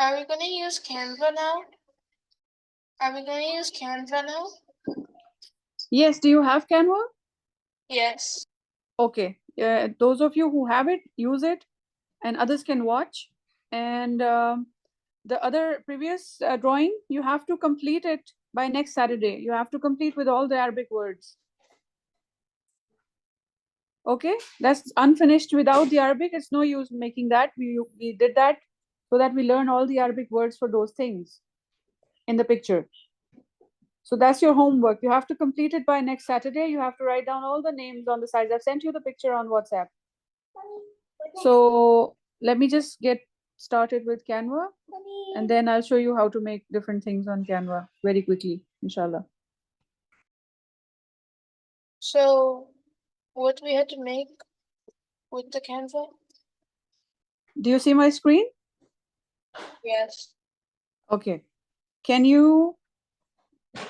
Are we going to use Canva now? Are we going to use Canva now? Yes, do you have Canva? Yes. Okay, those of you who have it, use it, and others can watch. And the other previous drawing, you have to complete it by next Saturday. You have to complete with all the Arabic words. Okay, that's unfinished without the Arabic. It's no use making that. We did that so that we learn all the Arabic words for those things in the picture. So that's your homework. You have to complete it by next Saturday. You have to write down all the names on the sides. I've sent you the picture on WhatsApp. So let me just get started with Canva, and then I'll show you how to make different things on Canva very quickly, inshallah. So what do we have to make with the Canva? Do you see my screen? Yes. Okay. Can you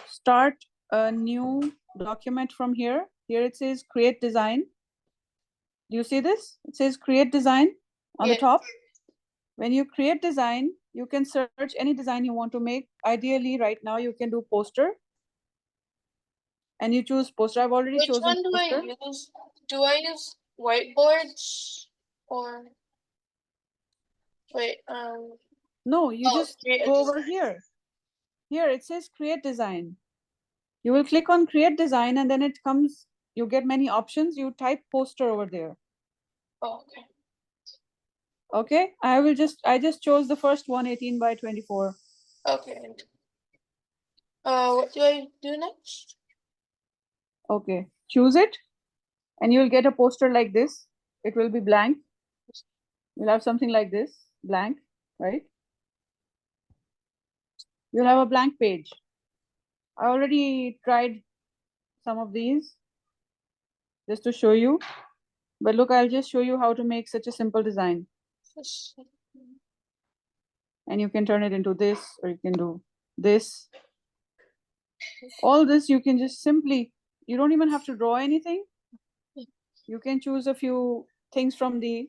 start a new document from here? Here it says create design. Do you see this? It says create design on the top. When you create design, you can search any design you want to make. Ideally, right now you can do poster. And you choose poster. I've already chosen Which one do poster. I use? Do I use whiteboards or wait? No, you just go over here. Here it says create design. You will click on create design, and then it comes. You get many options. You type poster over there. Oh, okay. Okay, I just chose the first one, 18 by 24. Okay. What do I do next? Okay, choose it, and you'll get a poster like this. It will be blank. You'll have something like this, blank, right? You'll have a blank page. I already tried some of these just to show you. But look, I'll just show you how to make such a simple design. And you can turn it into this, or you can do this. All this you can just simply, you don't even have to draw anything. You can choose a few things from the,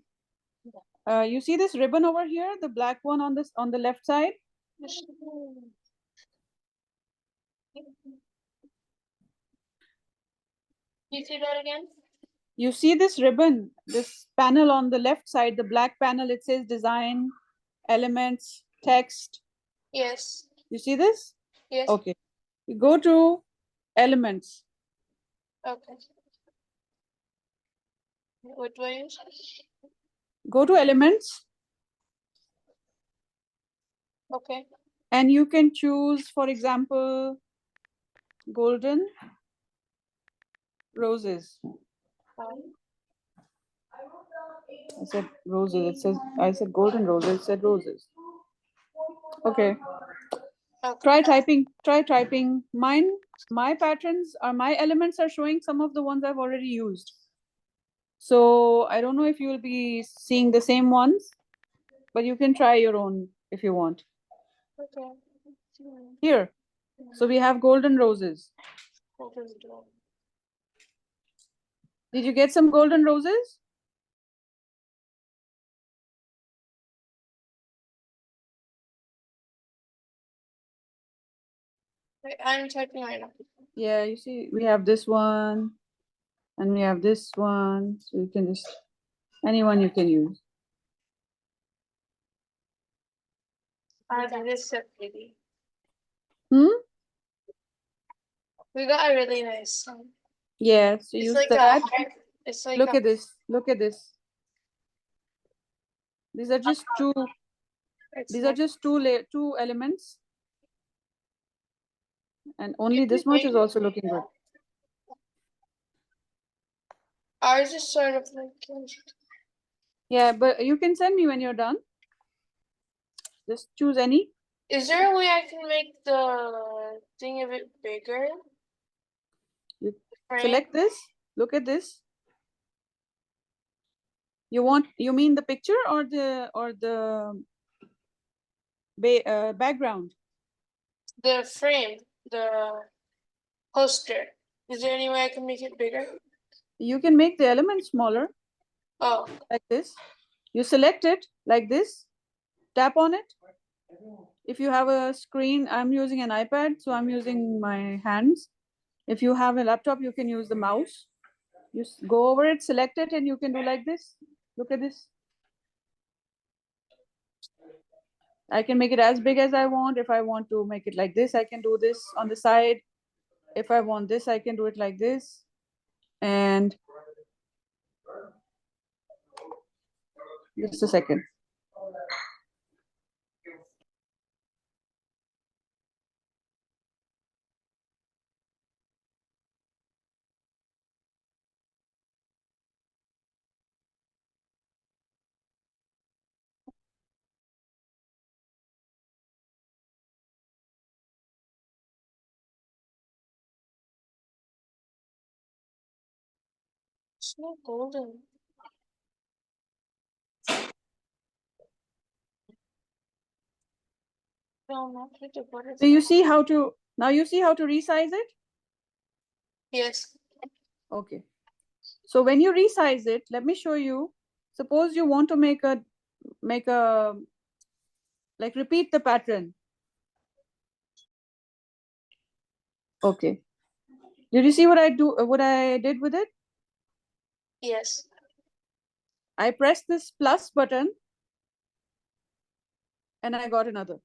you see this ribbon over here, the black one on this on the left side? You see that again? You see this ribbon, this panel on the left side, the black panel, it says design, elements, text. Yes. You see this? Yes. Okay. You go to elements. Okay. What do I use? Go to elements. Okay. And you can choose, for example, golden roses. I said roses. It says, I said golden roses. It said roses. Okay. Try typing. My patterns or my elements are showing some of the ones I've already used. So I don't know if you will be seeing the same ones, but you can try your own if you want. Okay. Here. So we have golden roses. Did you get some golden roses? I'm typing right now. Yeah, you see, we have this one, and we have this one. So you can just, anyone you can use. This is pretty. Hmm? We got a really nice one. Yeah, so use like that. It's like look at this. Look at this. These are just two. These are just two elements. And only this much is also looking good. Ours is sort of like. Yeah, but you can send me when you're done. Just choose any. Is there a way I can make the thing a bit bigger? You select this. Look at this. You mean the picture or the background? The frame, the poster. Is there any way I can make it bigger? You can make the element smaller. Oh. Like this. You select it like this. Tap on it. If you have a screen, I'm using an iPad, so I'm using my hands. If you have a laptop, you can use the mouse. You go over it, select it, and you can do like this. Look at this. I can make it as big as I want. If I want to make it like this, I can do this on the side. If I want this, I can do it like this. And just a second. It's not golden. No, not with the butterfly. So you see how to, now you see how to resize it? Yes. Okay. So when you resize it, let me show you. Suppose you want to make a, like repeat the pattern. Okay. Did you see what I did with it? Yes. I pressed this plus button and I got another.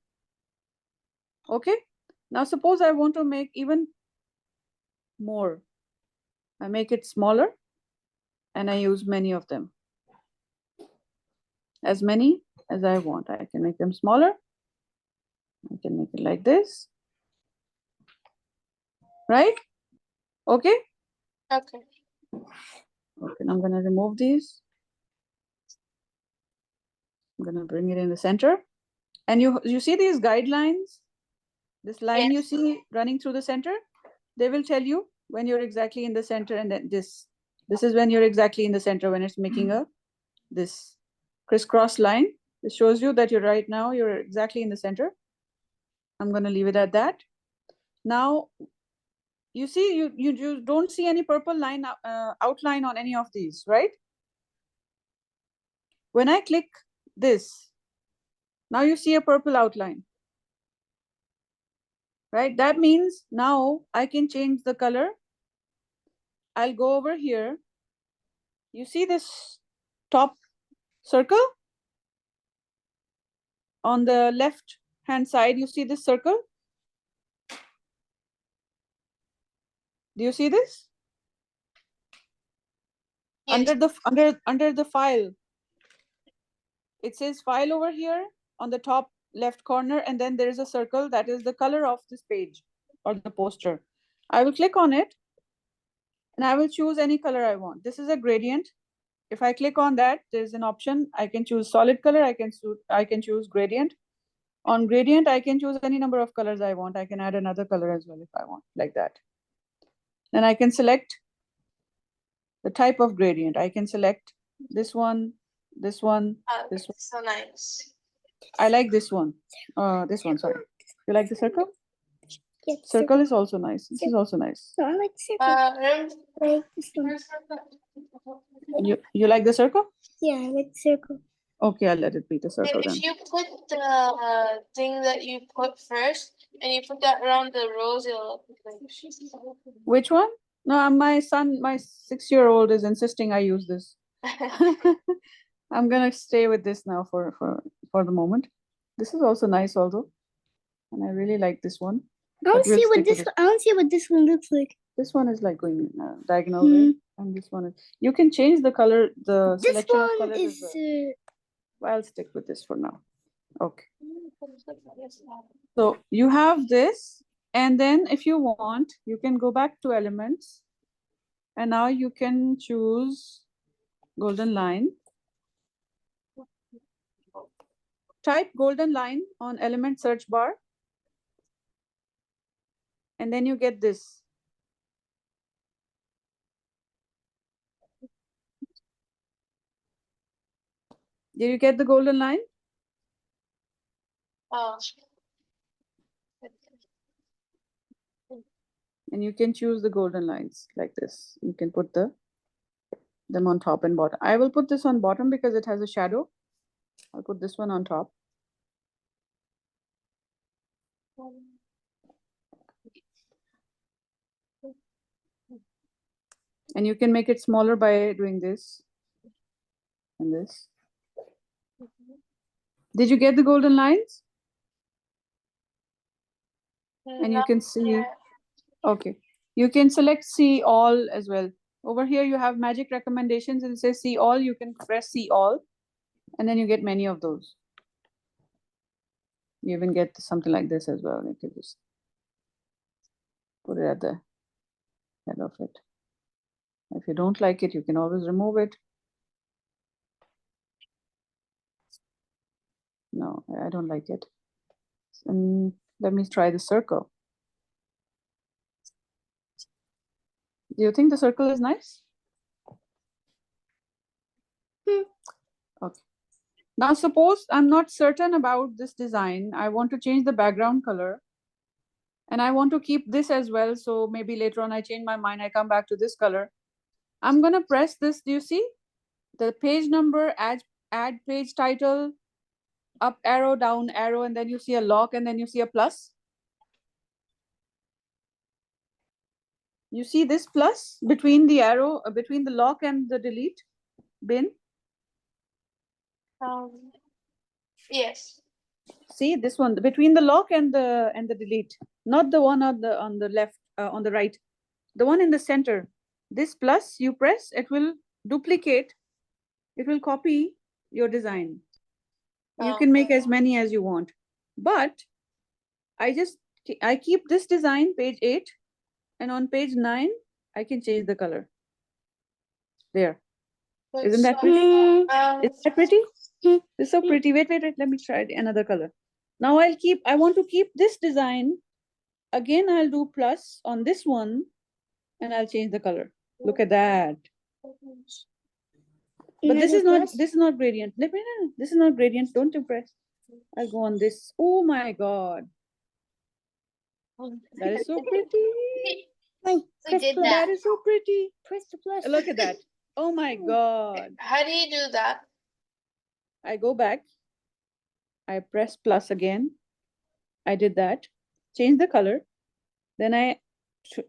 Okay. Now suppose I want to make even more. I make it smaller and I use many of them. As many as I want. I can make them smaller. I can make it like this. Right? Okay. Okay. Okay, now I'm gonna remove these. I'm gonna bring it in the center. And you see these guidelines? This line you Yes. see running through the center? They will tell you when you're exactly in the center, and then this is when you're exactly in the center, when it's making a this crisscross line. It shows you that you're exactly in the center. I'm gonna leave it at that. Now you see you don't see any purple line outline on any of these, right? When I click this, now you see a purple outline, right? That means now I can change the color. I'll go over here. You see this top circle? On the left hand side, you see this circle? Do you see this? Yes. Under the file, it says file over here on the top left corner, and then there is a circle that is the color of this page or the poster. I will click on it and I will choose any color I want. This is a gradient. If I click on that, there's an option. I can choose solid color. I can choose gradient. On gradient, I can choose any number of colors I want. I can add another color as well if I want, like that. Then I can select the type of gradient. I can select this one, this one, this one. So nice. I like this one. This one, sorry. You like the circle? Yes. Circle is also nice. This is also nice. No, I like circle. Remember I like this one. You like the circle? Yeah, I like circle. Okay, I'll let it be the circle then. if you put the thing that you put first and you put that around the rose, it'll look like Which one? No, my 6-year-old is insisting I use this. I'm gonna stay with this now for the moment. This is also nice also. And I really like this one. I want But to we'll see what stick with this. it. I want to see what this one looks like. This one is like going diagonal way, and this one is. You can change the color, the This selection of one colors. is. Well, I'll stick with this for now. Okay. So you have this, and then if you want, you can go back to elements, and now you can choose golden line. Type golden line on element search bar, and then you get this. Did you get the golden line? And you can choose the golden lines like this. You can put them on top and bottom. I will put this on bottom because it has a shadow. I'll put this one on top. And you can make it smaller by doing this and this. Did you get the golden lines? And you can see, okay. You can select see all as well. Over here you have magic recommendations and it says see all. You can press see all and then you get many of those. You even get something like this as well. You can just put it at the head of it. If you don't like it, you can always remove it. No, I don't like it. And let me try the circle. Do you think the circle is nice? Okay. Now suppose I'm not certain about this design. I want to change the background color. And I want to keep this as well. So maybe later on I change my mind. I come back to this color. I'm going to press this. Do you see? The page number, add page title, up arrow, down arrow, and then you see a lock and then you see a plus. You see this plus between the arrow, between the lock and the delete bin? Yes. See this one between the lock and the delete, not the one on the left, on the right, the one in the center. This plus you press, it will duplicate, it will copy your design. You can make as many as you want, but I keep this design page 8, and on page 9 I can change the color. There. Isn't that pretty? Is that pretty? It's so pretty. Wait, let me try another color. Now I want to keep this design. Again, I'll do plus on this one and I'll change the color. Look at that. But this is not gradient. This is not gradient. Don't impress. I'll go on this. Oh my God. That is so pretty. That is so pretty. Press the plus. Look at that. Oh my God. How do you do that? I go back. I press plus again. I did that. Change the color. Then I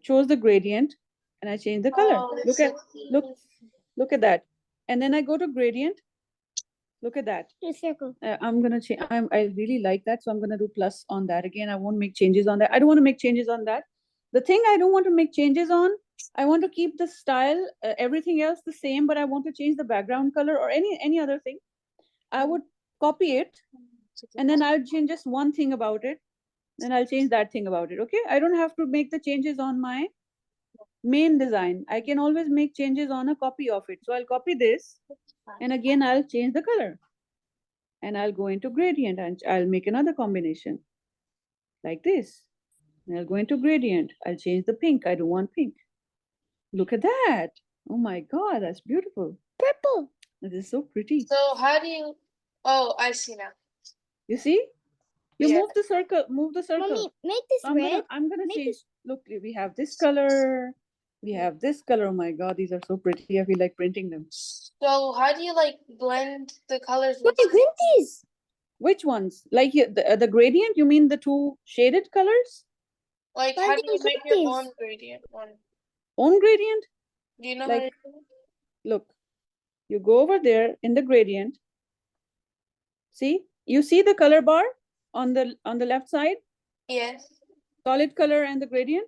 chose the gradient and I change the color. Look at that. And then I go to gradient. Look at that. The circle. I'm gonna change. I really like that, so I'm gonna do plus on that again. I won't make changes on that. I don't want to make changes on that. The thing I don't want to make changes on, I want to keep the style, everything else the same, but I want to change the background color or any other thing. I would copy it, and then I'll change just one thing about it. Then I'll change that thing about it. Okay, I don't have to make the changes on my main design. I can always make changes on a copy of it. So I'll copy this, and again I'll change the color, and I'll go into gradient and I'll make another combination like this. And I'll go into gradient. I'll change the pink. I don't want pink. Look at that. Oh my God, that's beautiful. Purple. That is so pretty. So how do you? Oh, I see now. You see? You move the circle. Move the circle. Mommy, make this red. I'm gonna change. Look, we have this color. We have this color. Oh my God, these are so pretty. I feel like printing them. So how do you like blend the colors? What are these? Which ones? Like the gradient? You mean the two shaded colors? Like how do you make your own gradient one? Own gradient? Do you know like, how to do it? Look, you go over there in the gradient. See? You see the color bar on the left side? Yes. Solid color and the gradient?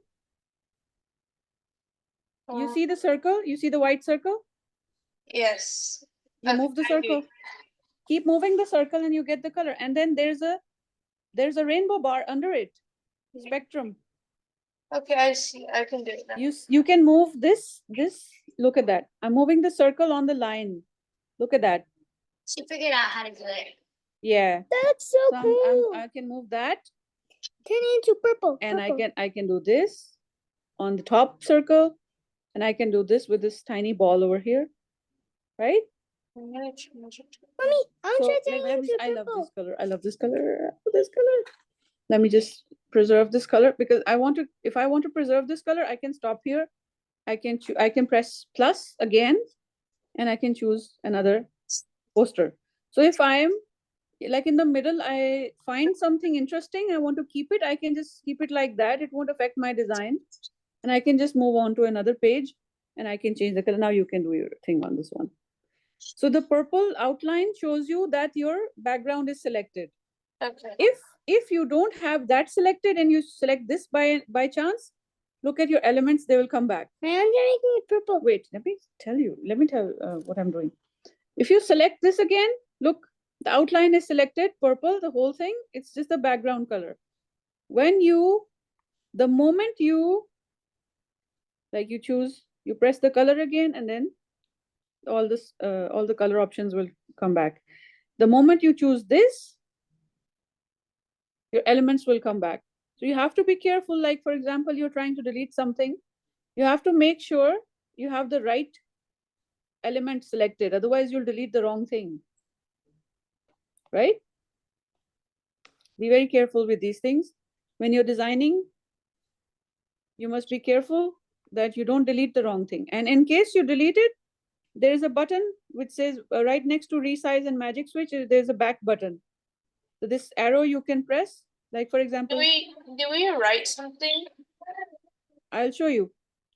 You see the circle? You see the white circle? Yes. You move the circle. Keep moving the circle and you get the color. And then there's a rainbow bar under it. Spectrum. Okay, I see. I can do it now. You can move this. Look at that. I'm moving the circle on the line. Look at that. She figured out how to do it. Yeah. That's so cool. I can move that. Turn it into purple. And I can do this on the top circle. And I can do this with this tiny ball over here. Right? Mommy, I'm trying to turn it into I purple. love this color. I love this color. This color. Let me just preserve this color because if I want to preserve this color, I can stop here. I can press plus again and I can choose another poster. So if I'm like in the middle, I find something interesting, I want to keep it, I can just keep it like that. It won't affect my design. And I can just move on to another page and I can change the color. Now you can do your thing on this one. So the purple outline shows you that your background is selected. Okay. If you don't have that selected and you select this by chance, look at your elements, they will come back. I'm making it purple. Wait, let me tell what I'm doing. If you select this again, look, the outline is selected, purple, the whole thing, it's just the background color. The moment you, like you press the color again, and then all the color options will come back. The moment you choose this, your elements will come back. So you have to be careful. Like, for example, you're trying to delete something. You have to make sure you have the right element selected. Otherwise, you'll delete the wrong thing. Right? Be very careful with these things. When you're designing, you must be careful that you don't delete the wrong thing. And in case you delete it, there is a button which says right next to resize and magic switch, there's a back button. So this arrow you can press, like for example. Do we write something? I'll show you.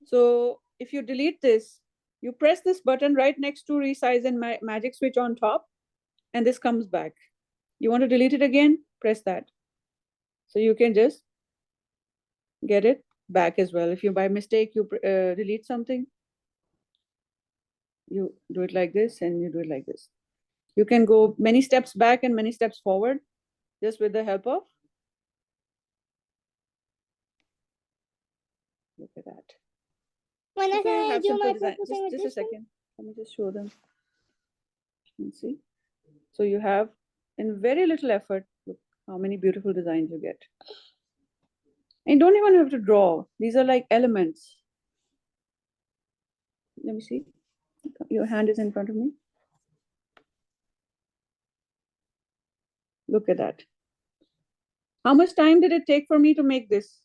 So if you delete this, you press this button right next to resize and magic switch on top, and this comes back. You want to delete it again, press that. So you can just get it back as well. If you by mistake, you delete something, you do it like this and you do it like this. You can go many steps back and many steps forward just with the help of. Look at that. When I have do my design. purple thing Just with a second. Let me just show them. You can see. So you have, in very little effort, look how many beautiful designs you get. And you don't even have to draw. These are like elements. Let me see. Your hand is in front of me. Look at that. How much time did it take for me to make this?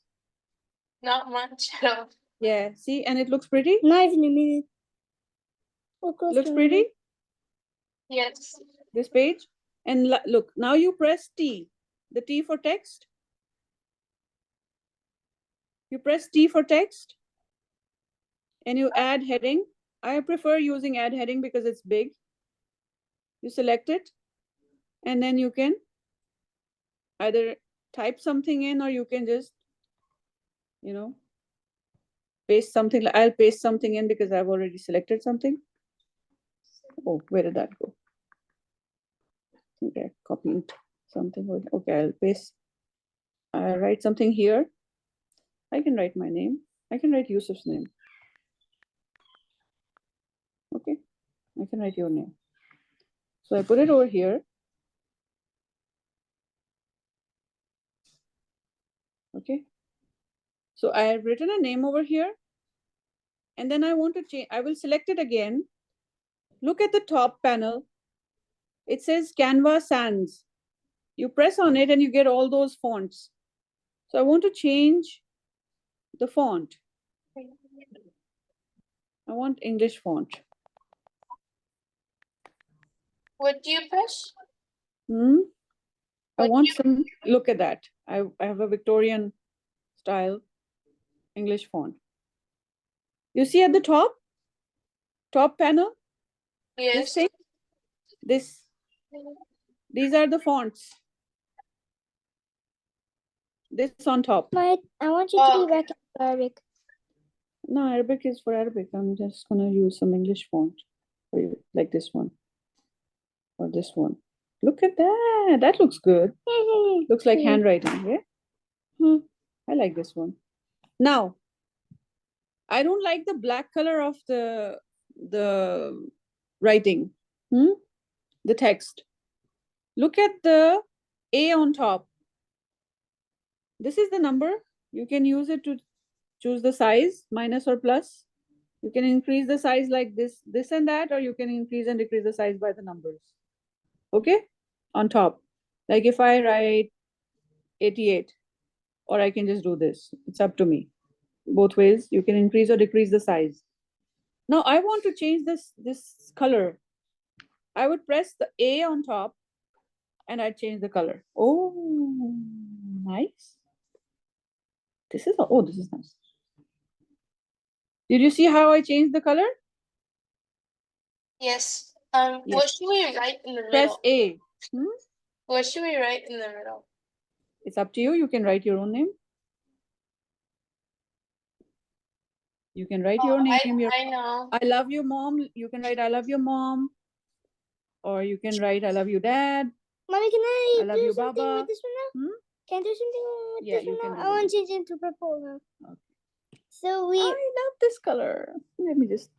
Not much at all. Yeah, see, and it looks pretty? Not even a minute. Looks pretty? Yes. This page? And look, now you press T, the T for text. You press T for text and you add heading. I prefer using add heading because it's big. You select it and then you can either type something in or you can just, paste something. I'll paste something in because I've already selected something. Oh, where did that go? I think I copied something. Okay, I'll paste. I'll write something here. I can write my name. I can write Yusuf's name. Okay, I can write your name. So I put it over here. Okay. So I have written a name over here. And then I want to change. I will select it again. Look at the top panel. It says Canva Sans. You press on it and you get all those fonts. So I want to change the font. I want English font. What do you press? I want some, look at that. I have a Victorian style English font. You see at the top panel? Yes. These are the fonts. This on top. I want you to be back in Arabic. No, Arabic is for Arabic. I'm just gonna use some English font for you, like this one. Or this one. Look at that. That looks good. Looks like handwriting, yeah? I like this one. Now, I don't like the black color of the writing, the text. Look at the A on top. This is the number. You can use it to choose the size, minus or plus. You can increase the size like this and that, or you can increase and decrease the size by the numbers. Okay, on top. Like if I write 88, or I can just do this. It's up to me. Both ways, you can increase or decrease the size. Now I want to change this color. I would press the A on top and I change the color. Oh, nice. This is, oh, this is nice. Did you see how I changed the color? Yes. Yes. What should we write in the Press middle? A. What should we write in the middle? It's up to you. You can write your own name. You can write your name. I know. I love you, mom. You can write I love you, mom. Or you can write I love you, dad. Mommy, can I I love do you, something Baba. with this one now? Hmm? Can I do something with Yeah, this you one can now? do I want this. to change it to purple now. Okay. So we I love this color. Let me just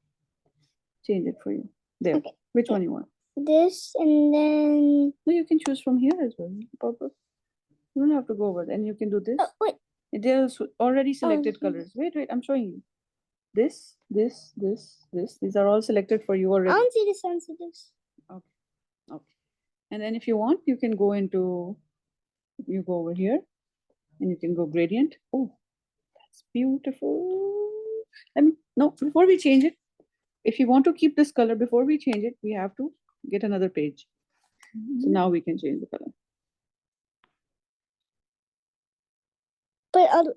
change it for you. There. Okay. Which one you want? this and then No, you can choose from here as well. Purple. You don't have to go over there. And you can do this. oh wait. There's already selected Mhm. colors. Wait, I'm showing you. This. These are all selected for you I already. want to see the sensitives. Okay. And then if you want, you can go into, you go over here and you can go gradient. Oh, that's beautiful. No, before we change it, if you want to keep this color, before we change it, we have to get another page. So now we can change the color. But I'll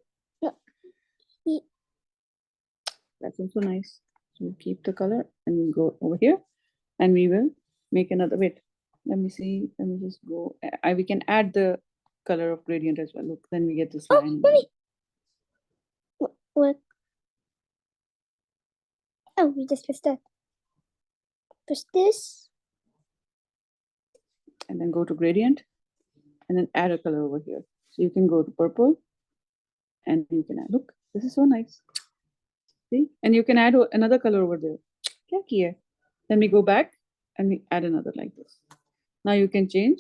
That's also nice. So we keep the color and we go over here and we will make another, wait, let me see, let me just go, we can add the color of gradient as well. Look, then we get this line. Mommy. What? Oh, we just pressed that. Push this. And then go to gradient and then add a color over here. So you can go to purple and you can add, look, this is so nice. See, and you can add another color over there. Kya kiya? Then we go back and we add another like this. Now you can change.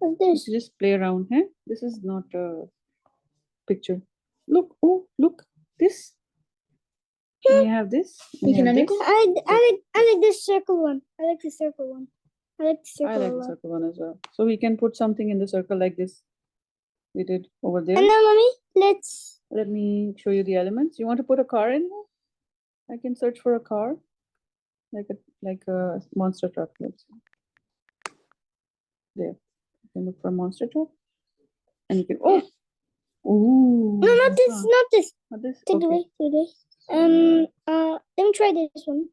What's this? You just play around here. This is not a picture. Look, oh, look, this. And you have this. And you have this. I like this circle one. I like the circle one. I like the circle I like a the lot. circle one as well. So we can put something in the circle like this. We did over there. And now, mommy, let's. Let me show you the elements. You want to put a car in here? I can search for a car, like a monster truck. Let's see. There. You can look for a monster truck, and you can. Oh, ooh. No, not this. Not this. Not this. Take it Okay. away. Take it away. Let me try this one.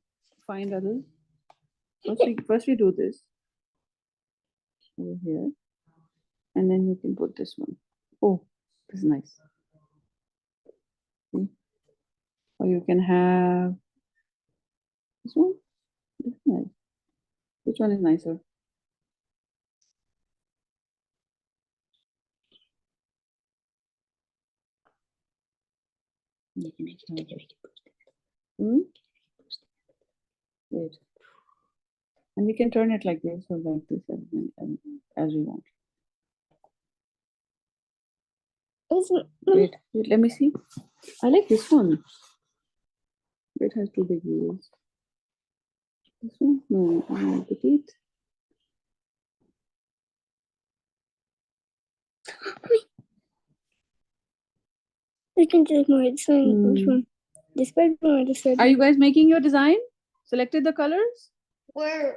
Find others. First we do this over here, and then you can put this one. Oh, this is nice. See? Or you can have this one. This is nice. Which one is nicer? Hmm? Wait. And we can turn it like this or like this as we want. Wait, let me see. I like this one. It has two big wheels. This one? No, I want the teeth. We can do more. This one. Which one? This red one or this red Are one? you guys making your design? Selected the colors? We're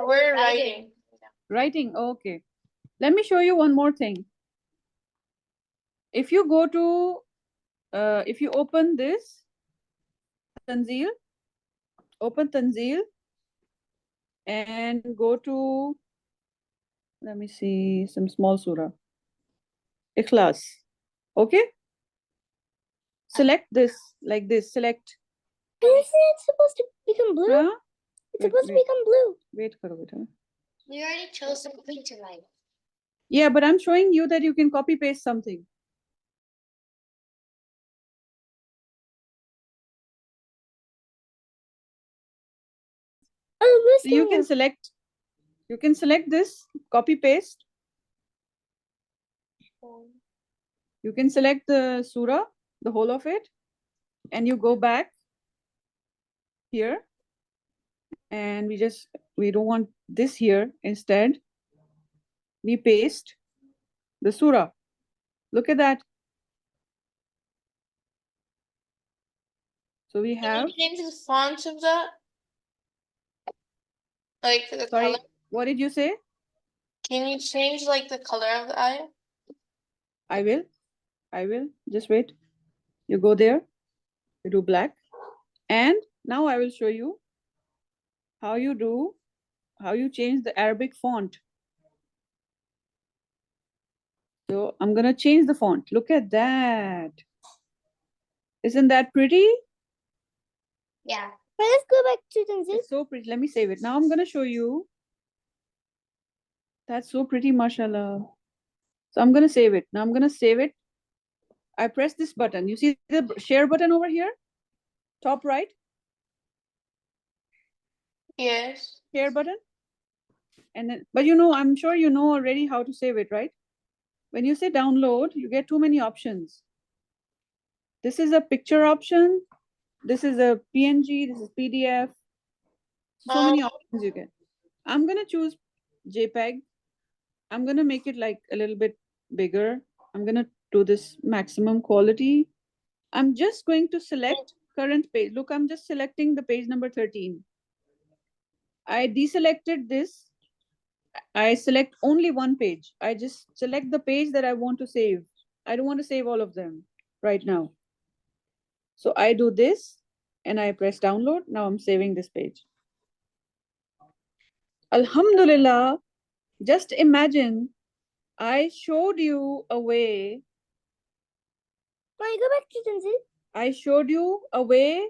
We're writing. Writing, okay. Let me show you one more thing. If you go to, if you open this, Tanzeel, open Tanzeel and go to, let me see, some small surah. Ikhlas, okay? Select this, like this, select. It's supposed to become blue. Huh? It's supposed to become blue. Wait, karo beta. We already chose something tonight. Yeah, but I'm showing you that you can copy paste something. Oh, So you can select this, copy paste. You can select the surah, the whole of it, and you go back here. And we don't want this here. Instead, we paste the surah. Look at that. So we have. Can you change the font of that? Like the Sorry, color? what did you say? Can you change like the color of the eye? I will. Just wait. You go there, you do black. And now I will show you how you change the Arabic font. So I'm gonna change the font. Look at that. Isn't that pretty? Yeah. But let's go back to Tanzil. It's so pretty. Let me save it. Now I'm gonna show you. That's so pretty, mashallah. So I'm gonna save it. Now I'm gonna save it. I press this button. You see the share button over here? Top right? Yes. Share button. And then, but I'm sure you know already how to save it, right? When you say download, you get too many options. This is a picture option. This is a PNG. This is PDF. So many options you get. I'm gonna choose JPEG. I'm gonna make it like a little bit bigger. I'm gonna do this maximum quality. I'm just going to select current page. Look, I'm just selecting the page number 13. I deselected this. I select only one page. I just select the page that I want to save. I don't want to save all of them right now. So I do this and I press download. Now I'm saving this page. Alhamdulillah, just imagine I showed you a way. Can I go back to Tanzil? I showed you a way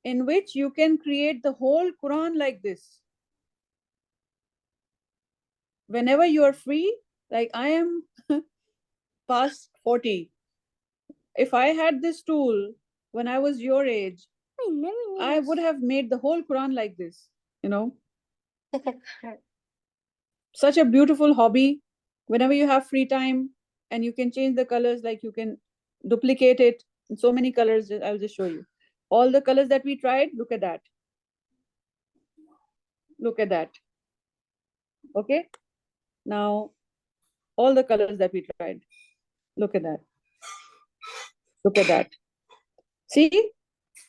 in which you can create the whole Quran like this. Whenever you are free, like I am past 40. If I had this tool when I was your age, I would have made the whole Quran like this, Such a beautiful hobby. Whenever you have free time and you can change the colors, like you can duplicate it in so many colors. I'll just show you. All the colors that we tried, look at that. Look at that. Okay. Now, all the colors that we tried. Look at that. Look at that. See,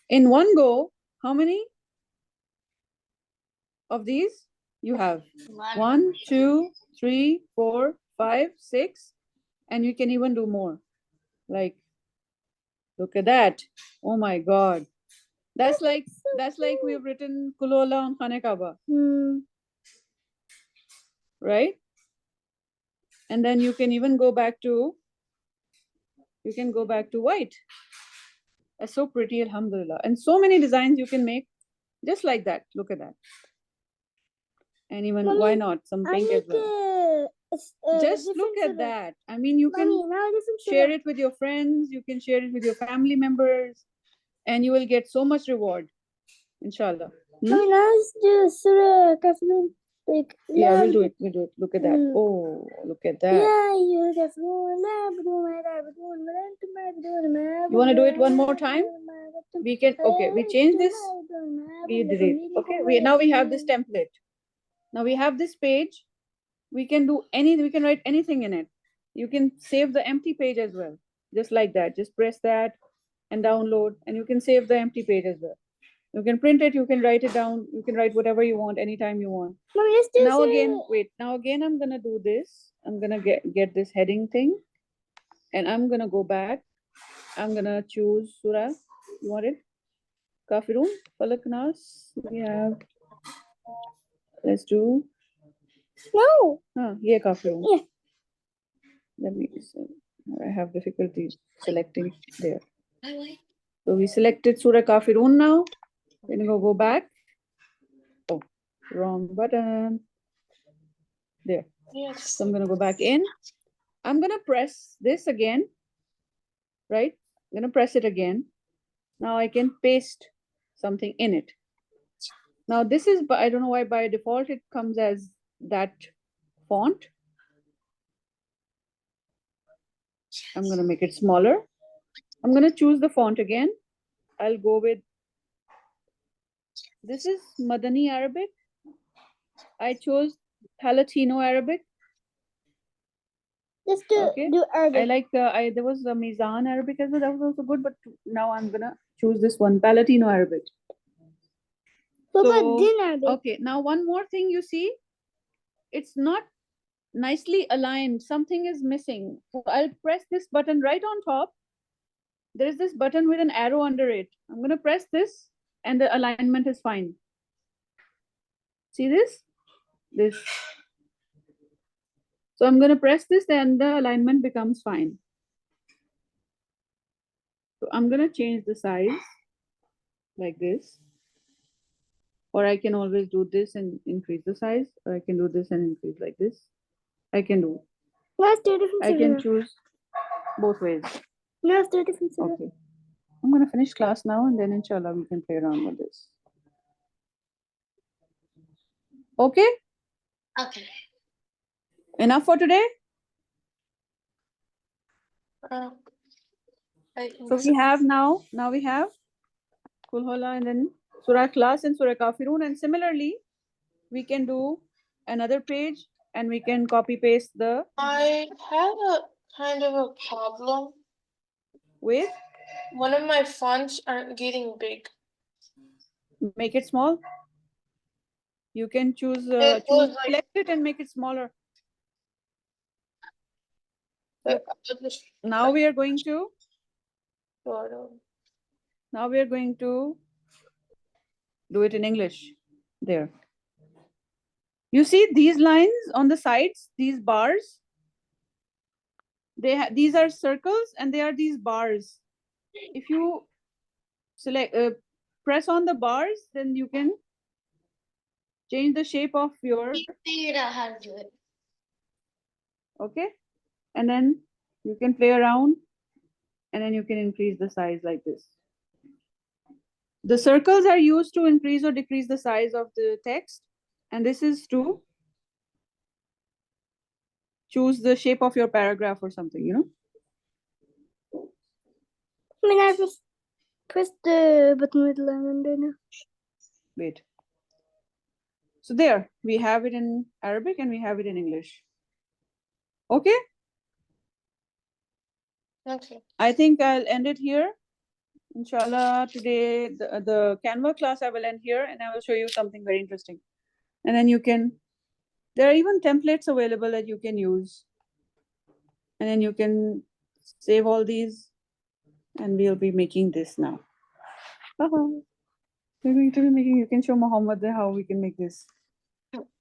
in one go, how many of these you have? 1, 2, 3, 4, 5, 6, and you can even do more. Like, look at that. Oh my God. That's like we've written Kulola on Khane Kaaba. Right? And then you can even go back to white. That's so pretty, alhamdulillah. And so many designs you can make just like that. Look at that. And even, Mommy, why not some pink as well? Just look at that. I mean, you can share it with your friends, you can share it with your family members, and you will get so much reward, inshallah. Mommy, now let's do Surah Kafirun. Like, Yeah, we'll do it. Look at that. Oh, look at that. You want to do it one more time? We can. Okay, we change this. We did it. Okay, now we have this template. Now we have this page. We can do we can write anything in it. You can save the empty page as well. Just like that. Just press that and download, and you can save the empty page as well. You can print it, you can write it down, you can write whatever you want anytime you want. Now again, wait, now again I'm gonna do this. I'm gonna get this heading thing, and I'm gonna go back. I'm gonna choose Surah. You want it? Kafirun, Falak Nas. We have, let's do. No. Yeah, Kafirun. Yeah. Let me, I have difficulty selecting there. So we selected Surah Kafirun now. Then we go back. Oh, wrong button. There. Yes. So I'm gonna go back in. I'm gonna press this again, right? I'm gonna press it again. Now I can paste something in it. Now this is, I don't know why by default it comes as that font. I'm gonna make it smaller. I'm gonna choose the font again. I'll go with, this is Madani Arabic. I chose Palatino Arabic. Let's do Arabic. I like, there was a Mizan Arabic as well. That was also good, but now I'm gonna choose this one, Palatino Arabic. What about Din Arabic? Okay, now one more thing you see, it's not nicely aligned. Something is missing. So I'll press this button right on top. There is this button with an arrow under it. I'm going to press this and the alignment is fine. See this? This. So I'm going to press this and the alignment becomes fine. So I'm going to change the size like this. Or I can always do this and increase the size. Or I can do this and increase like this. I can do. Let's do different. I can choose both ways. Let's do different. Okay. I'm going to finish class now and then inshallah we can play around with this. Okay? Okay. Enough for today? I think So we have now we have Kul Hola and then Surah Ikhlas and Surah Kafirun, and similarly we can do another page and we can copy paste the I have a kind of a problem. with, One of my fonts aren't getting big. make it small. You can choose It was like- select it and make it smaller. I'll just Now we are going to sort of. now we are going to do it in English. There. You see these lines on the sides, these bars, these are circles and they are these bars. If you select press on the bars, then you can change the shape of your, We figured out how to do it. okay, and then you can play around and then you can increase the size like this. The circles are used to increase or decrease the size of the text, and this is to choose the shape of your paragraph or something, you know. I mean, I just pressed the button with the line under now. Wait. So there, we have it in Arabic and we have it in English. Okay, Okay. I think I'll end it here. Inshallah, today the Canva class I will end here and I will show you something very interesting. And then you can, there are even templates available that you can use. And then you can save all these and we'll be making this now. We're going to be making, you can show Muhammad how we can make this.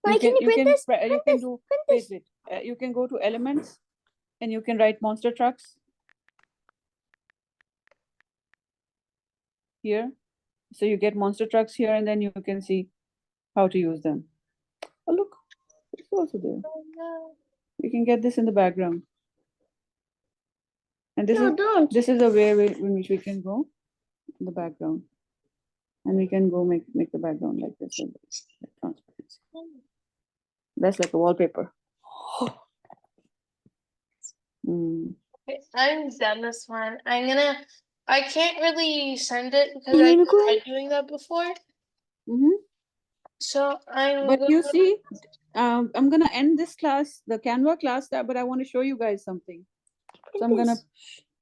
Why can you print this? You can do, wait, you can go to elements and you can write monster trucks here. So you get monster trucks here and then you can see how to use them. Oh, look, it's also there. Oh, no. You can get this in the background. And this No, is don't. this is a way in which we can go in the background. And we can go make the background like this. Like transparency. That's like a wallpaper. Okay, I'm done this one. I can't really send it because I Unicorn? tried doing that before. So But you see, I'm gonna end this class, the Canva class, but I want to show you guys something. So I'm gonna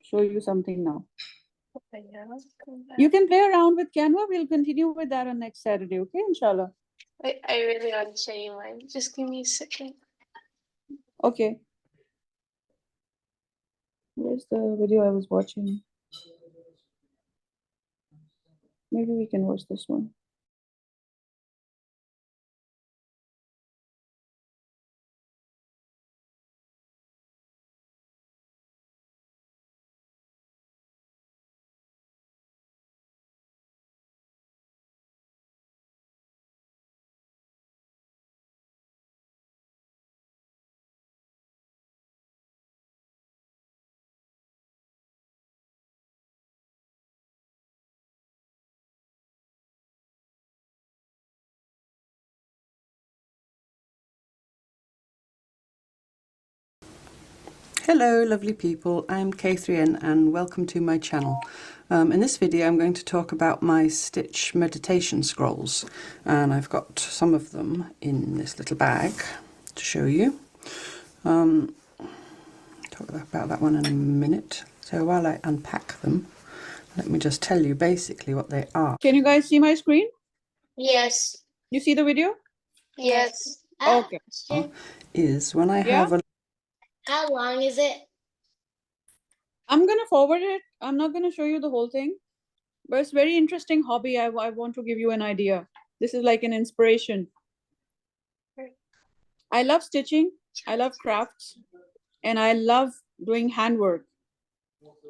show you something now. Okay, yeah, let's come back. You can play around with Canva. We'll continue with that on next Saturday, okay? Inshallah. I really want to show you mine. Just give me a second. Okay. Where's the video I was watching? Maybe we can watch this one. Hello lovely people, I'm Catherine and welcome to my channel. In this video I'm going to talk about my Stitch meditation scrolls, and I've got some of them in this little bag to show you. Talk about that one in a minute. So while I unpack them, let me just tell you basically what they are. Can you guys see my screen? Yes. You see the video? Yes. Okay. is when I Yeah? have a How long is it? I'm gonna forward it. I'm not gonna show you the whole thing, but it's very interesting hobby. I want to give you an idea. This is like an inspiration. I love stitching. I love crafts, and I love doing handwork.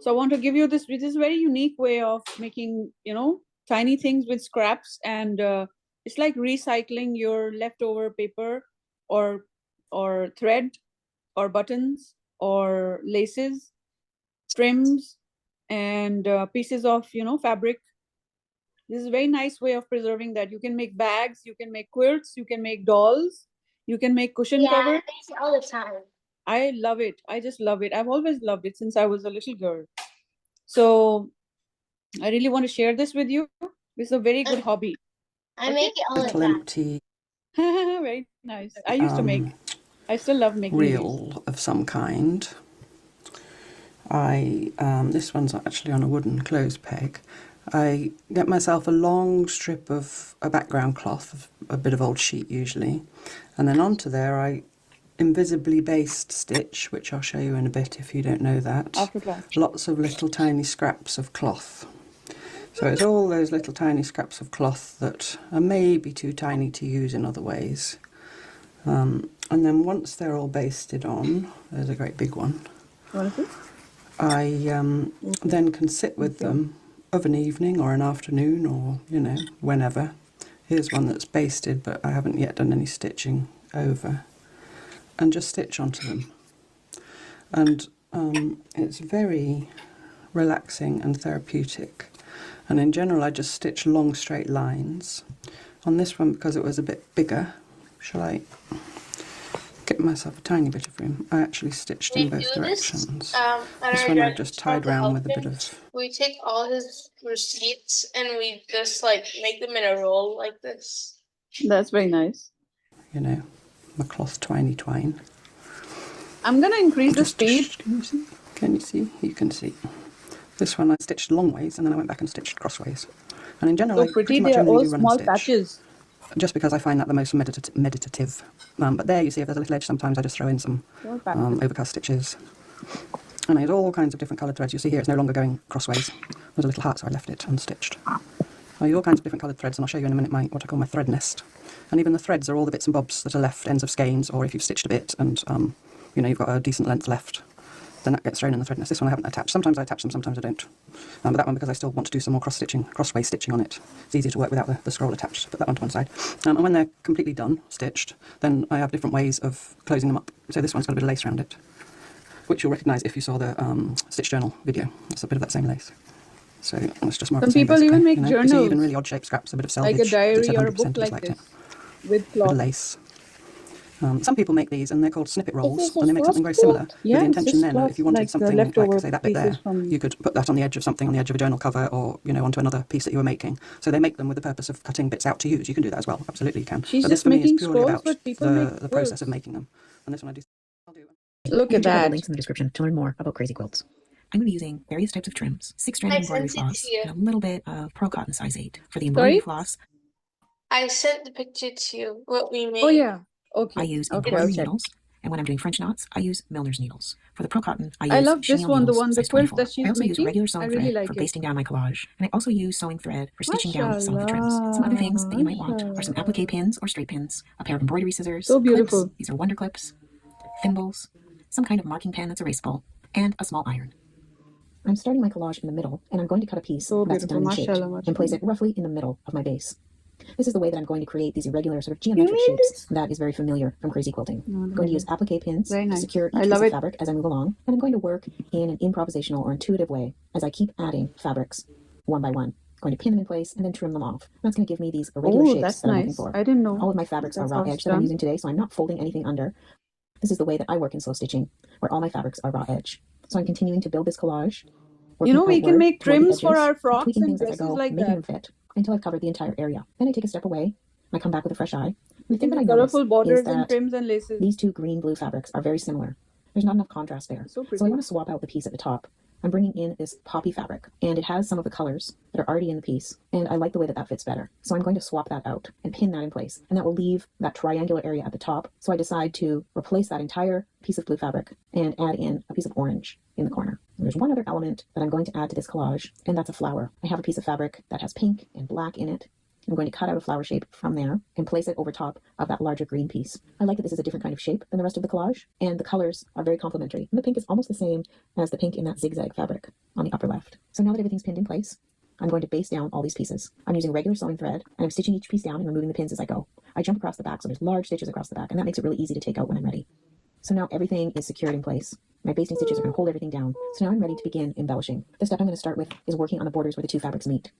So I want to give you this. This is a very unique way of making, you know, tiny things with scraps, and it's like recycling your leftover paper, or thread, or buttons, or laces, trims, and pieces of, you know, fabric. This is a very nice way of preserving that. You can make bags, you can make quilts, you can make dolls, you can make cushion Yeah, I covers. make it all the time. I love it. I just love it. I've always loved it since I was a little girl. So I really want to share this with you. This is a very good hobby. I Okay. make it all the little time. empty Very nice. I used to make. I still love making these. reel of some kind. This one's actually on a wooden clothes peg. I get myself a long strip of a background cloth, a bit of old sheet usually, and then onto there I invisibly baste stitch, which I'll show you in a bit if you don't know that. After class. Lots of little tiny scraps of cloth. So it's all those little tiny scraps of cloth that are maybe too tiny to use in other ways. And then once they're all basted on, there's a great big one, I then can sit with them of an evening or an afternoon, or, you know, whenever. Here's one that's basted, but I haven't yet done any stitching over, and just stitch onto them. And it's very relaxing and therapeutic. And in general, I just stitch long straight lines. On this one, because it was a bit bigger, shall I get myself a tiny bit of room? I actually stitched in both directions. This one I just tied round with a bit of... We take all his receipts and we just like make them in a roll like this. That's very nice. You know, my cloth twiny twine. I'm gonna increase the Just speed. Can you see? Can you see? You can see. This one I stitched long ways, and then I went back and stitched crossways. And in general, So I pretty pretty. much They are only all do run and small stitch, patches. just because I find that the most meditative. But there you see, if there's a little edge, sometimes I just throw in some overcast stitches. And I had all kinds of different coloured threads. You see here, it's no longer going crossways. There's a little heart, so I left it unstitched. I use all kinds of different coloured threads, and I'll show you in a minute what I call my thread nest. And even the threads are all the bits and bobs that are left, ends of skeins, or if you've stitched a bit and you know, you've got a decent length left, then that gets thrown in the thread nest. This one I haven't attached. Sometimes I attach them, sometimes I don't. But that one, because I still want to do some more crossway stitching on it, it's easier to work without the scroll attached. Put that one to one side. And when they're completely done, stitched, then I have different ways of closing them up. So this one's got a bit of lace around it, which you'll recognise if you saw the Stitch Journal video. It's a bit of that same lace. So it's just more of Some the same, people even basically, make you know? You journals. see even really odd shaped scraps, a bit of selvage. Like a diary said or a 100% book like liked this. it. With Bit of cloth. lace. Some people make these and they're called snippet rolls, this and they a make something very soft similar. cloth? Yeah, with the it's intention just then, cloth, if you wanted like the something like, leftover say, that bit there, pieces from- you could put that on the edge of something, on the edge of a journal cover, or, you know, onto another piece that you were making. So they make them with the purpose of cutting bits out to use. You can do that as well. Absolutely, you can. She's But this just for me is making purely scrolls, about but people make the process of quilts. making them. And this one I do. I'll do. Look You at can check out the that. links in the description to learn more about Crazy Quilts. I'm going to be using various types of trims, 6 strands I of embroidery sent it floss, to you. and a little bit of pearl cotton size 8. For the embroidery Sorry? floss, I sent the picture to you, what we made. Oh yeah. I Okay. use Okay, I'll embroidery check. needles, and when I'm doing French knots, I use Milner's needles. For the pearl cotton, I use I love this chenille one, the needles, one, the size quilt 24. that she's I also use making. regular I sewing really thread like for it. basting down my collage, and I also use sewing thread for stitching down some of the trims. Some other things that you might want are some applique pins or straight pins, a pair of embroidery scissors, So beautiful. clips, these are wonder clips, thimbles, some kind of marking pen that's erasable, and a small iron. I'm starting my collage in the middle, and I'm going to cut a piece So that's beautiful. diamond shaped Mashallah, and place it roughly in the middle of my base. This is the way that I'm going to create these irregular sort of geometric made shapes this? that is very familiar from crazy quilting. No, I'm going to use applique pins Very to nice. secure I each piece love of it. fabric as I move along, and I'm going to work in an improvisational or intuitive way as I keep adding fabrics one by one. I'm going to pin them in place and then trim them off. That's going to give me these irregular Oh, shapes that's that I'm looking nice. for. I didn't know. All of my fabrics are That's raw how edge it's that I'm done. using today, so I'm not folding anything under. This is the way that I work in slow stitching, where all my fabrics are raw edge. So I'm continuing to build this collage. You know, we can make trims for our frocks tweaking and things as I dresses go, like making that. them fit until I've covered the entire area. Then I take a step away, and I come back with a fresh eye. The thing that I notice Colorful is borders and that trims and laces. these two green-blue fabrics are very similar. There's not enough contrast there. So So pretty. I want to swap out the piece at the top I'm bringing in this poppy fabric, and it has some of the colors that are already in the piece, and I like the way that that fits better. So I'm going to swap that out and pin that in place, and that will leave that triangular area at the top. So I decide to replace that entire piece of blue fabric and add in a piece of orange in the corner. And there's one other element that I'm going to add to this collage, and that's a flower. I have a piece of fabric that has pink and black in it. I'm going to cut out a flower shape from there and place it over top of that larger green piece. I like that this is a different kind of shape than the rest of the collage, and the colors are very complementary. And the pink is almost the same as the pink in that zigzag fabric on the upper left. So now that everything's pinned in place, I'm going to baste down all these pieces. I'm using regular sewing thread, and I'm stitching each piece down and removing the pins as I go. I jump across the back, so there's large stitches across the back, and that makes it really easy to take out when I'm ready. So now everything is secured in place. My basting stitches are going to hold everything down. So now I'm ready to begin embellishing. The step I'm going to start with is working on the borders where the two fabrics meet.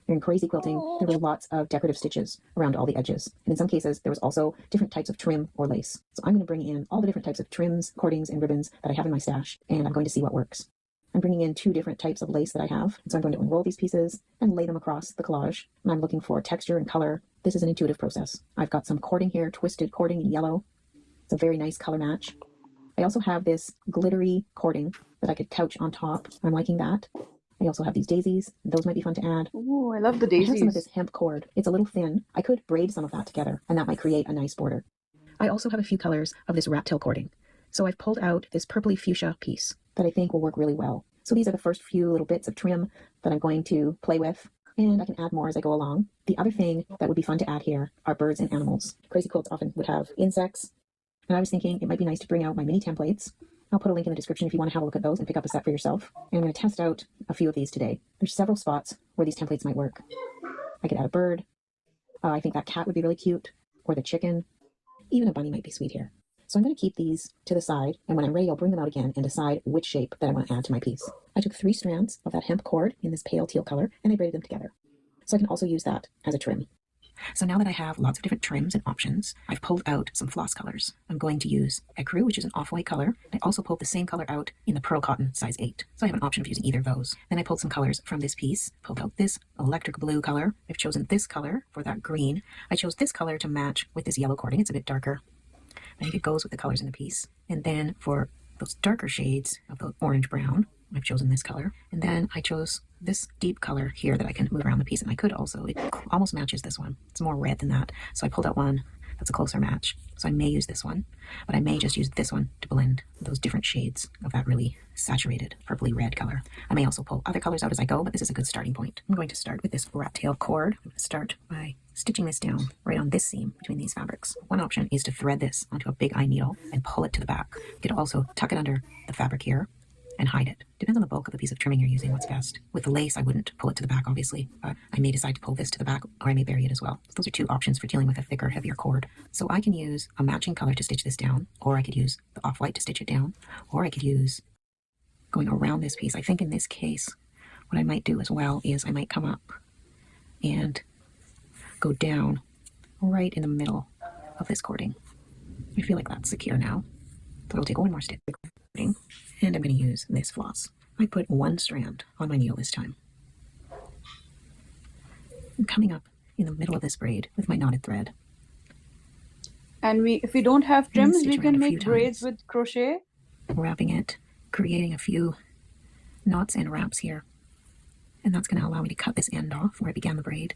In crazy quilting, there were lots of decorative stitches around all the edges. And in some cases, there was also different types of trim or lace. So I'm going to bring in all the different types of trims, cordings, and ribbons that I have in my stash, and I'm going to see what works. I'm bringing in 2 different types of lace that I have. And so I'm going to unroll these pieces and lay them across the collage. And I'm looking for texture and color. This is an intuitive process. I've got some cording here, twisted cording in yellow. It's a very nice color match. I also have this glittery cording that I could couch on top. I'm liking that. I also have these daisies. Those might be fun to add. Oh, I love the I have some of daisies. this hemp cord. It's a little thin. I could braid some of that together, and that might create a nice border. I also have a few colors of this rat tail cording. So I've pulled out this purpley fuchsia piece that I think will work really well. So these are the first few little bits of trim that I'm going to play with, and I can add more as I go along. The other thing that would be fun to add here are birds and animals. Crazy quilts often would have insects, and I was thinking it might be nice to bring out my mini templates. I'll put a link in the description if you want to have a look at those and pick up a set for yourself. And I'm going to test out a few of these today. There's several spots where these templates might work. I could add a bird. I think that cat would be really cute. Or the chicken. Even a bunny might be sweet here. So I'm going to keep these to the side, and when I'm ready, I'll bring them out again and decide which shape that I want to add to my piece. I took 3 strands of that hemp cord in this pale teal color, and I braided them together. So I can also use that as a trim. So now that I have lots of different trims and options, I've pulled out some floss colors. I'm going to use ecru, which is an off-white color. I also pulled the same color out in the pearl cotton size 8. So I have an option of using either of those. Then I pulled some colors from this piece, pulled out this electric blue color. I've chosen this color for that green. I chose this color to match with this yellow cording. It's a bit darker. I think it goes with the colors in the piece. And then for those darker shades of the orange brown, I've chosen this color. And then I chose this deep color here that I can move around the piece. And I could also, it almost matches this one. It's more red than that. So I pulled out one that's a closer match. So I may use this one, but I may just use this one to blend those different shades of that really saturated purpley red color. I may also pull other colors out as I go, but this is a good starting point. I'm going to start with this rat tail cord. I'm going to start by stitching this down right on this seam between these fabrics. One option is to thread this onto a big eye needle and pull it to the back. You could also tuck it under the fabric here and hide it. Depends on the bulk of the piece of trimming you're using, what's best. With the lace, I wouldn't pull it to the back, obviously, but I may decide to pull this to the back, or I may bury it as well. Those are 2 options for dealing with a thicker, heavier cord. So I can use a matching color to stitch this down, or I could use the off-white to stitch it down, or I could use going around this piece. I think in this case, what I might do as well is I might come up and go down right in the middle of this cording. I feel like that's secure now. So I'll take one more stitch. And I'm going to use this floss. I put 1 strand on my needle this time. I'm coming up in the middle of this braid with my knotted thread. And if we don't have trims, stitch we around can a few make braids times. with crochet. Wrapping it, creating a few knots and wraps here. And that's going to allow me to cut this end off where I began the braid.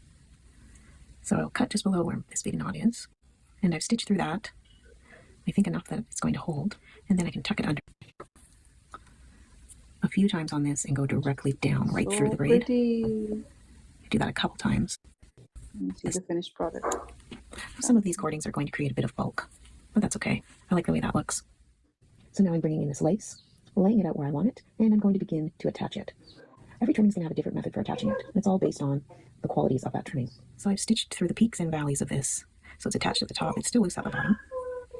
So I'll cut just below where this big knot is. And I've stitched through that. I think enough that it's going to hold. And then I can tuck it under a few times on this and go directly down right through the braid. Pretty. Do that a couple times. Let's see the finished product. Some of these cordings are going to create a bit of bulk, but that's okay. I like the way that looks. So now I'm bringing in this lace, laying it out where I want it, and I'm going to begin to attach it. Every trimming is going to have a different method for attaching it. And it's all based on the qualities of that trimming. So I've stitched through the peaks and valleys of this. So it's attached at the top. It's still loose at the bottom.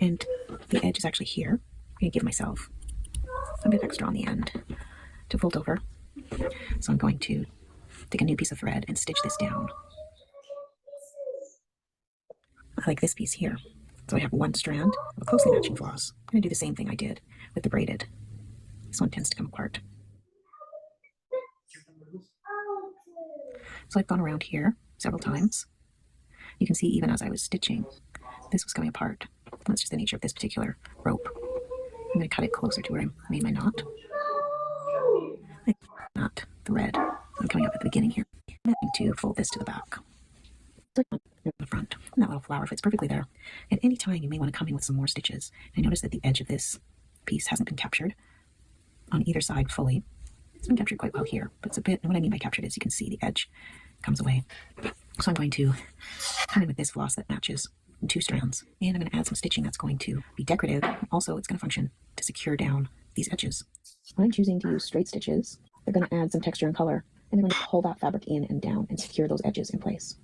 And the edge is actually here. I'm going to give myself a bit extra on the end to fold over. So I'm going to take a new piece of thread and stitch this down. I like this piece here. So I have 1 strand of a closely matching floss. I'm going to do the same thing I did with the braided. This one tends to come apart. So I've gone around here several times. You can see even as I was stitching, this was coming apart. That's just the nature of this particular rope. I'm going to cut it closer to where I made my knot. at the red. So I'm coming up at the beginning here. I'm going to fold this to the back. The front. And that little flower fits perfectly there. At any time, you may want to come in with some more stitches. I notice that the edge of this piece hasn't been captured on either side fully. It's been captured quite well here, but it's a bit, and what I mean by captured is you can see the edge comes away. So I'm going to come in with this floss that matches in 2 strands, and I'm going to add some stitching that's going to be decorative. Also, it's going to function to secure down these edges. I'm choosing to use straight stitches. They're going to add some texture and color, and they're going to pull that fabric in and down and secure those edges in place.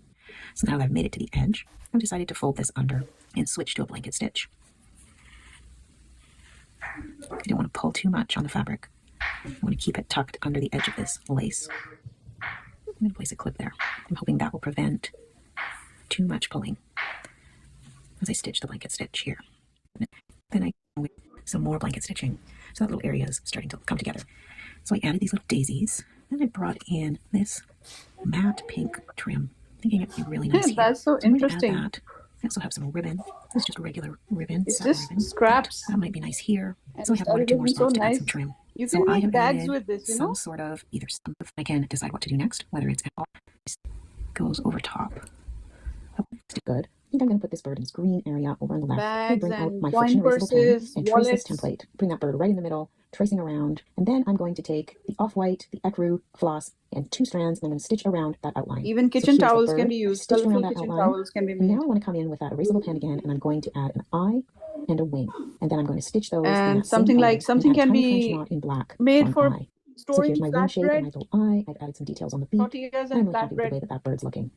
So now that I've made it to the edge, I've decided to fold this under and switch to a blanket stitch. I don't want to pull too much on the fabric. I want to keep it tucked under the edge of this lace. I'm going to place a clip there. I'm hoping that will prevent too much pulling as I stitch the blanket stitch here. Then I go with some more blanket stitching, so that little area is starting to come together. So I added these little daisies, and I brought in this matte pink trim, thinking it'd be really nice. That's so interesting. That. I also have some ribbon. It's just regular ribbon. It's just ribbon. scraps. That might be nice here. And So I have 1 or 2 more spots to add nice. some trim. You So can I make have bags added with this, you some know? sort of either stuff. I can decide what to do next, whether it's all goes over top. Good. I think I'm going to put this bird in this green area over on the left. Bags bring out and my wine friction erasable pen purses, and trace this wallets. template. Bring that bird right in the middle, tracing around, and then I'm going to take the off-white, the ecru floss, and 2 strands, and I'm going to stitch around that outline. Even So kitchen here's the towels can bird. be I used. stitched around Colorful that kitchen outline. towels can be And now made. I want to come in with that erasable pen again, and I'm going to add an eye and a wing, and then I'm going to stitch those in And that same something color like and something add a can tiny French be knot in black made on for eye. So storing here's my wing shape and my flatbread, little eye. I've added some details on the beak. tortillas I'm and really happy with the way flatbread. that bird's looking.